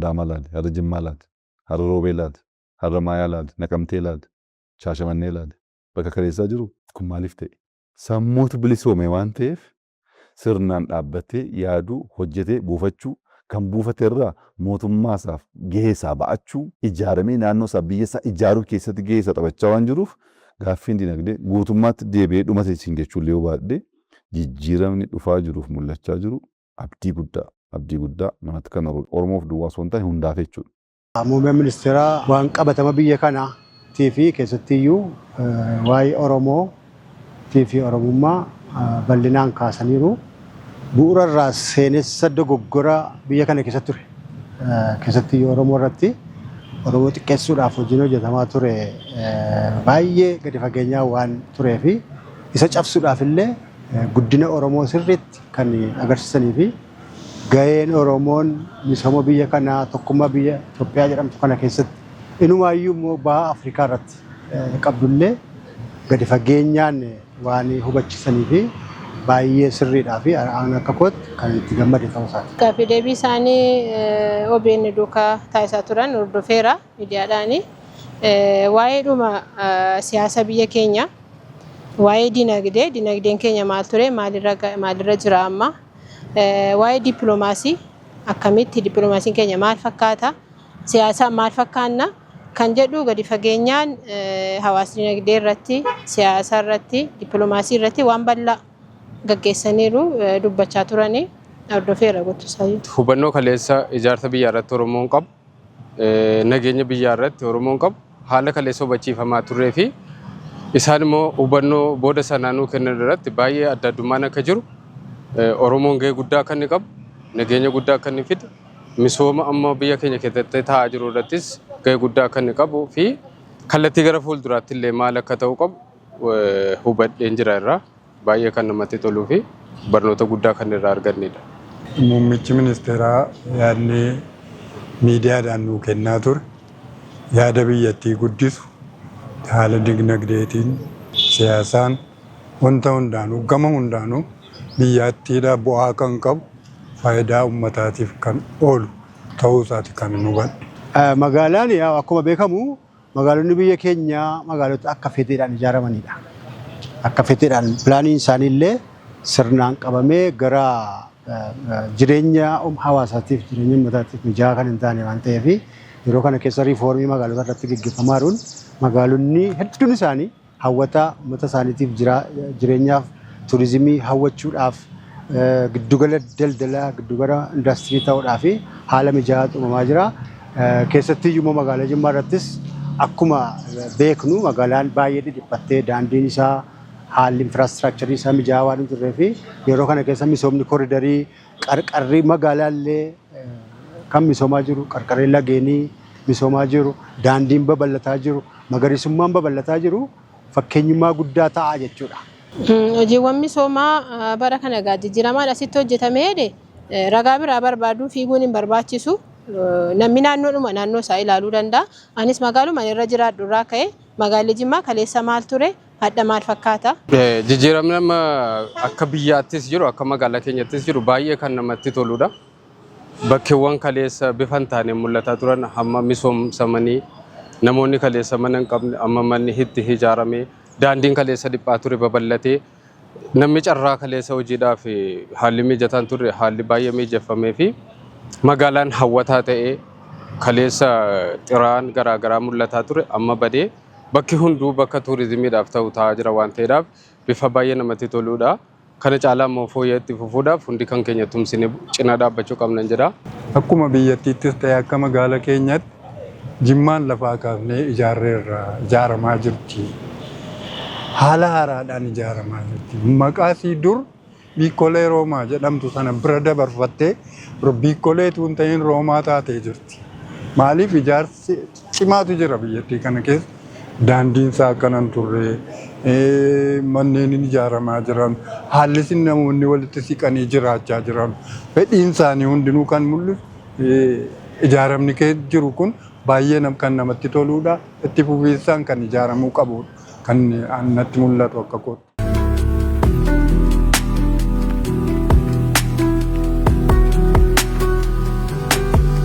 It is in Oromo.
Adaamaa laate, Har'a Jimmaa laate, Har'a Roobee laate, Har'a Maayaa laate, Naqamtee laate, Shaashamannee laate. Bakka kaleessaa jiru kun maaliif ta'e? Sammuutu bilisoome waan ta'eef sirnaan dhaabbatee yaaduu, hojjetee buufachuu kan buufate irraa mootummaasaaf gaheesaa ba'achuu ijaaramee naannoo isaa biyya isaa ijaaruu keessatti gaheessa taphachaa waan jiruuf gaaffiin dinagdee guutummaatti deebi'ee dhumate isin jechuun illee baadhee jijjiiramni dhufaa jiruuf mul'achaa jiru abdii guddaa namatti kan Oromoof duwwaa osoo hin taane hundaaf jechuudha. Muummeen ministeeraa waan qabatama biyya kanaatii fi keessattiyyuu waa'ee Oromootii fi Oromummaa bal'inaan kaasaniiru. Bu'uura irraa seenessa dogoggora biyya kana keessatti ture. Keessattiyyuu Oromoo irratti Oromoo xiqqeessuudhaaf hojiin hojjetamaa ture baay'ee gadi fageenyaa waan turee fi isa cabsuudhaaf illee guddina Oromoo sirriitti kan agarsiisanii fi gaheen Oromoon misooma biyya kanaa tokkummaa biyya Itoophiyaa jedhamtu kana keessatti inumaayyuu immoo baha Afrikaa irratti qabdullee gadi fageenyaan waan hubachiisanii fi baay'ee sirriidhaa fi aan akka kootti kan itti gammade ta'uu isaati. Gaaffii deebii isaanii OBN duukaa taasisaa turan hordofeera miidiyaadhaani. Waa'ee dhuma siyaasa biyya keenya, waa'ee dinagdeen keenya maal ture, maalirra jira amma, waa'ee dippiloomaasii akkamitti dippiloomaasiin keenya maal fakkaata, siyaasa maal fakkaanna kan jedhu gadi fageenyaan hawaasa dinagdee irratti, siyaasa irratti, dippiloomaasii irratti waan bal'aa gaggeessaniiru dubbachaa turanii hordofeera gochuusaayyu. Hubannoo kaleessa ijaarsa biyyaa irratti Oromoon qabu, nageenya biyyaa irratti Oromoon qabu haala kaleessa hubachiifamaa turee fi isaan immoo hubannoo booda sanaanuu kennan irratti baay'ee adda addummaan akka jiru Oromoon gahee guddaa akka inni qabu, nageenya guddaa akka inni fidu, misooma amma biyya keenya keessatti taa'aa jiru irrattis gahee guddaa akka inni qabu fi kallattii gara fuulduraatti illee maal akka ta'u qabu hubadheen jira irraa. Baay'ee kan namatti toluu fi barnoota guddaa kan irraa argannedha. Muummichi ministeeraa yaadni miidiyaadhaan nuu kennaa ture yaada biyyattii guddisu haala dinagdeetiin siyaasaan wanta hundaanuu gama hundaanuu biyyattiidhaa bu'aa kan qabu faayidaa uummataatiif kan oolu ta'uu isaati kan nu hubadhe. Magaalaan akkuma beekamu magaalonni biyya keenyaa magaalota akka fedheedhaan ijaaramanidha. Akka fedheedhaan pilaaniin isaaniillee sirnaan qabamee gara jireenya hawaasaatiif jireenya uummataatiif mijaa'aa kan hin taane waan ta'eef yeroo kana keessa riifoormii magaalota irratti gaggeeffamaa jiruun magaalonni hedduun isaanii hawwataa uummata isaaniitiif jireenyaaf turizimii hawwachuudhaaf giddugala daldalaa giddugala indaastirii ta'uudhaaf haala mijaa'aa uumamaa jira. Keessattiyyuu immoo magaalaa Jimmaa irrattis akkuma beeknu magaalaan baay'ee dhidhiphattee daandiin isaa haalli infraastiraakcharii isaa mijaa'aa waan hin turree fi yeroo kana keessa misoomni kooridarii qarqarri magaalaallee kan misoomaa jiru qarqarri lageenii misoomaa jiru daandiin babal'ataa jiru magariisummaan babal'ataa jiru fakkeenyummaa guddaa ta'a jechuudha. Hojiiwwan misoomaa bara kana jijjiiramaan asitti hojjetamee ragaa biraa barbaaduu fiiguun hin barbaachisu. Namni naannoo isaa ilaaluu danda'a. Anis magaaluma irra jiraadhu irraa ka'e magaalli Jimmaa kaleessa maal ture hadha maal fakkaata? Jijjiiramni amma akka biyyaattis jiru akka magaalaa keenyattis jiru baay'ee kan namatti toludha. Bakkeewwan kaleessa bifa hin taane mul'ataa turan hamma misoomsamanii namoonni kaleessa mana hin qabne amma manni itti ijaaramee daandiin kaleessa dhiphaa ture babal'atee namni carraa kaleessa hojiidhaaf haalli mijataan ture haalli baay'ee mijeeffamee fi magaalaan hawwataa ta'ee kaleessa xiraan garaagaraa mul'ataa ture amma badee bakki hunduu bakka tuurizimiidhaaf ta'u ta'aa jira waan ta'eedhaaf bifa baay'ee namatti toludha. Kana caalaa immoo fooyya'eetti fufuudhaaf hundi kan keenya tumsine cina dhaabbachuu qabna jedha. Akkuma biyyattiittis ta'e akka magaalaa keenyatti Jimmaan lafaa kaafnee ijaaramaa jirti. Haala haaraadhaan ijaaramaa jirti. Maqaasii dur biikkolee Roomaa jedhamtu sana bira dabarfattee biikkolee tuun ta'in Roomaa taatee jirti. Maaliif ijaarsi cimaatu jira biyyattii kana keessa? Daandiin isaa akkanan turre, manneen ijaaramaa jiran, haalli namoonni walitti siqanii jiraachaa jiran, fedhiin isaanii hundinuu kan mul'isu ijaaramni jiru kun baay'ee kan namatti toludha. Itti fufiinsaan kan ijaaramuu qabudha. Kan natti mul'atu akka kootti.